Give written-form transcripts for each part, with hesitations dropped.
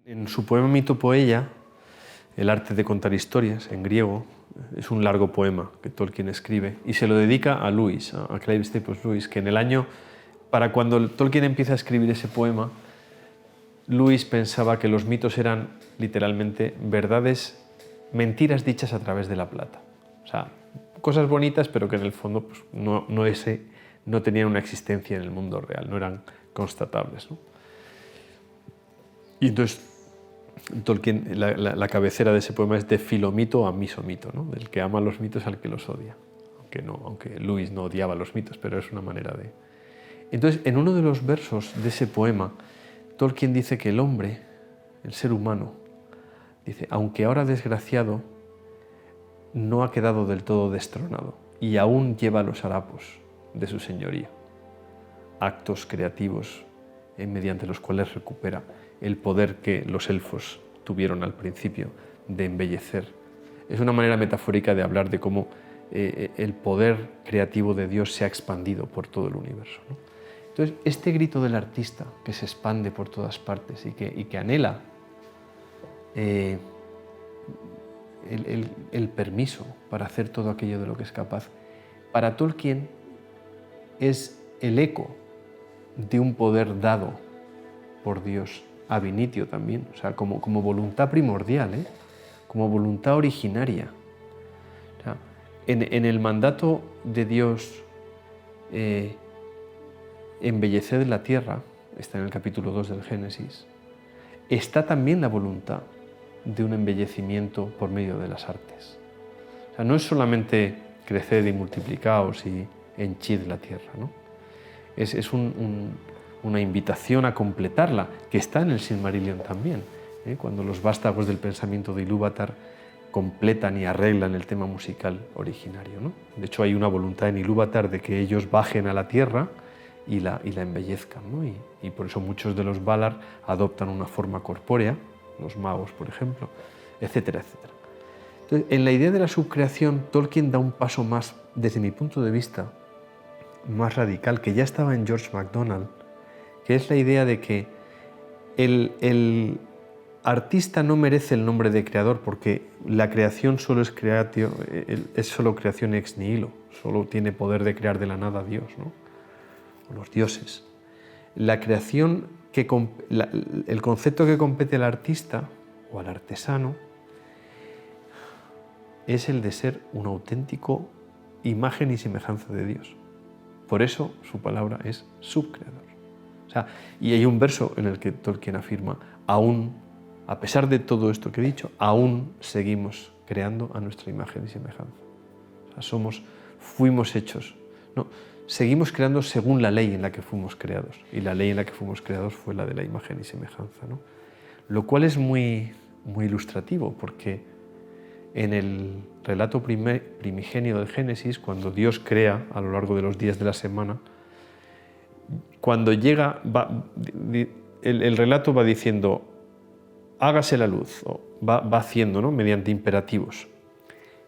En su poema Mitopoeia, el arte de contar historias, en griego, es un largo poema que Tolkien escribe y se lo dedica a Lewis, a Clive Staples Lewis, que en el año, para cuando Tolkien empieza a escribir ese poema, Lewis pensaba que los mitos eran literalmente verdades, mentiras dichas a través de la plata. O sea, cosas bonitas, pero que en el fondo pues, no tenían una existencia en el mundo real, no eran constatables, ¿no? Y entonces Tolkien, la cabecera de ese poema es de filomito a misomito, ¿no? Del que ama los mitos al que los odia. Aunque Lewis no odiaba los mitos, pero es una manera de... Entonces, en uno de los versos de ese poema, Tolkien dice que el hombre, el ser humano, dice, aunque ahora desgraciado, no ha quedado del todo destronado y aún lleva los harapos de su señoría, actos creativos mediante los cuales recupera el poder que los elfos tuvieron al principio de embellecer. Es una manera metafórica de hablar de cómo el poder creativo de Dios se ha expandido por todo el universo, ¿no? Entonces, este grito del artista que se expande por todas partes y que anhela el permiso para hacer todo aquello de lo que es capaz, para Tolkien es el eco de un poder dado por Dios ab initio también, o sea, como voluntad primordial, como voluntad originaria. O sea, en el mandato de Dios, embellecer la tierra, está en el capítulo 2 del Génesis, está también la voluntad de un embellecimiento por medio de las artes. O sea, no es solamente creced y multiplicaos y henchid la tierra, ¿no? Es una invitación a completarla, que está en el Silmarillion también, cuando los vástagos del pensamiento de Ilúvatar completan y arreglan el tema musical originario, ¿no? De hecho, hay una voluntad en Ilúvatar de que ellos bajen a la tierra y la embellezcan, ¿no? Y por eso muchos de los Valar adoptan una forma corpórea, los magos, por ejemplo, etcétera, etcétera. Entonces, en la idea de la subcreación, Tolkien da un paso más, desde mi punto de vista, más radical, que ya estaba en George MacDonald, que es la idea de que el artista no merece el nombre de creador porque la creación solo es solo creación ex nihilo, solo tiene poder de crear de la nada Dios, ¿no? O los dioses. La creación, el concepto que compete al artista o al artesano es el de ser un auténtico imagen y semejanza de Dios. Por eso su palabra es subcreador. O sea, y hay un verso en el que Tolkien afirma, aún, a pesar de todo esto que he dicho, aún seguimos creando a nuestra imagen y semejanza. O sea, fuimos hechos, ¿no? Seguimos creando según la ley en la que fuimos creados. Y la ley en la que fuimos creados fue la de la imagen y semejanza, ¿no? Lo cual es muy, muy ilustrativo, porque en el relato primigenio del Génesis, cuando Dios crea a lo largo de los días de la semana, cuando llega, el relato va diciendo, hágase la luz, o va haciendo, ¿no? Mediante imperativos.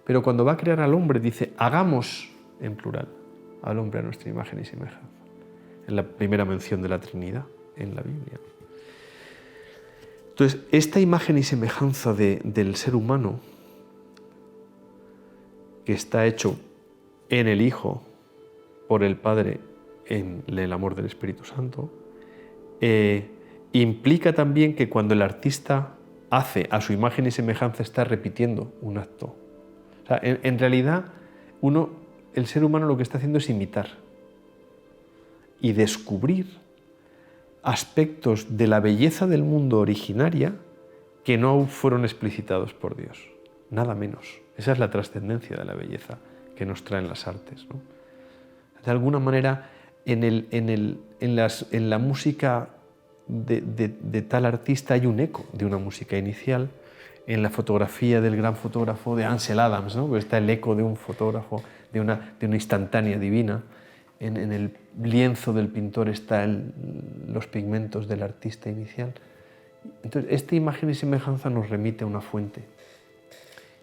Pero cuando va a crear al hombre, dice, hagamos, en plural, al hombre a nuestra imagen y semejanza. En la primera mención de la Trinidad en la Biblia. Entonces, esta imagen y semejanza del ser humano, que está hecho en el Hijo, por el Padre, en el amor del Espíritu Santo, implica también que cuando el artista hace a su imagen y semejanza está repitiendo un acto. O sea, en realidad, el ser humano lo que está haciendo es imitar y descubrir aspectos de la belleza del mundo originaria que no fueron explicitados por Dios, nada menos. Esa es la trascendencia de la belleza que nos traen las artes, ¿no? De alguna manera, en la música de tal artista hay un eco de una música inicial. En la fotografía del gran fotógrafo de Ansel Adams, ¿no? Está el eco de un fotógrafo, de una instantánea divina. En el lienzo del pintor están los pigmentos del artista inicial. Entonces, esta imagen y semejanza nos remite a una fuente.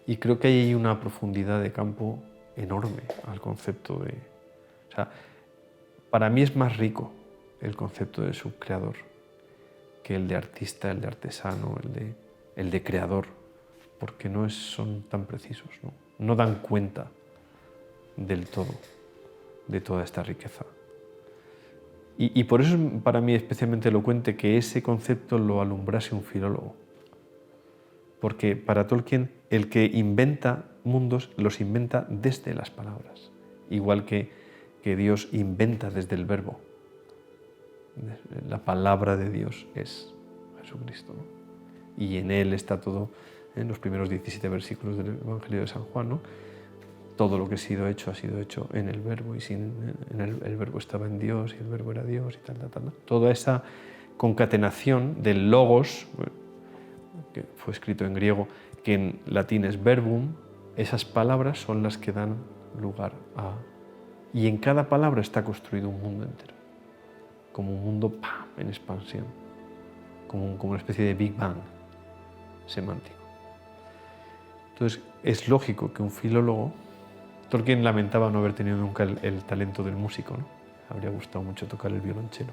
Y creo que hay una profundidad de campo enorme al concepto de... O sea, para mí es más rico el concepto de subcreador, que el de artista, el de artesano, el de creador, porque no son tan precisos, ¿no? No dan cuenta del todo de toda esta riqueza. Y por eso es para mí especialmente elocuente que ese concepto lo alumbrase un filólogo. Porque para Tolkien el que inventa mundos los inventa desde las palabras, igual que Dios inventa desde el verbo. La palabra de Dios es Jesucristo, ¿no? Y en Él está todo, en los primeros 17 versículos del Evangelio de San Juan, ¿no? Todo lo que ha sido hecho en el verbo, y el verbo estaba en Dios, y el verbo era Dios, y tal. Toda esa concatenación del logos, que fue escrito en griego, que en latín es verbum, esas palabras son las que dan lugar a... Y en cada palabra está construido un mundo entero, como un mundo ¡pam!, en expansión, como una especie de Big Bang semántico. Entonces, es lógico que un filólogo... Tolkien lamentaba no haber tenido nunca el talento del músico, ¿no? Habría gustado mucho tocar el violonchelo.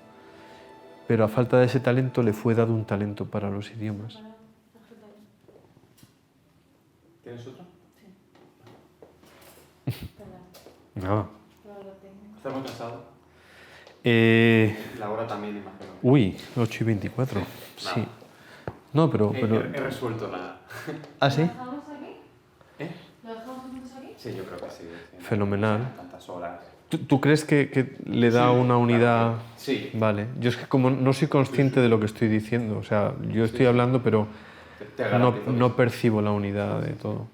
Pero a falta de ese talento le fue dado un talento para los idiomas. ¿Tienes otro? Sí. Nada. ¿Estás muy cansado? La hora también, imagino. Uy, 8:24. Sí. No, pero... He resuelto nada. ¿Ah, sí? ¿Lo dejamos aquí? ¿Eh? ¿Lo dejamos juntos aquí? Sí, yo creo que sí. Fenomenal. Tantas horas. ¿Tú crees que le da una unidad? Claro que sí. Vale. Yo es que como no soy consciente de lo que estoy diciendo, o sea, yo estoy hablando, pero Te garantizo que no sí. percibo la unidad de todo.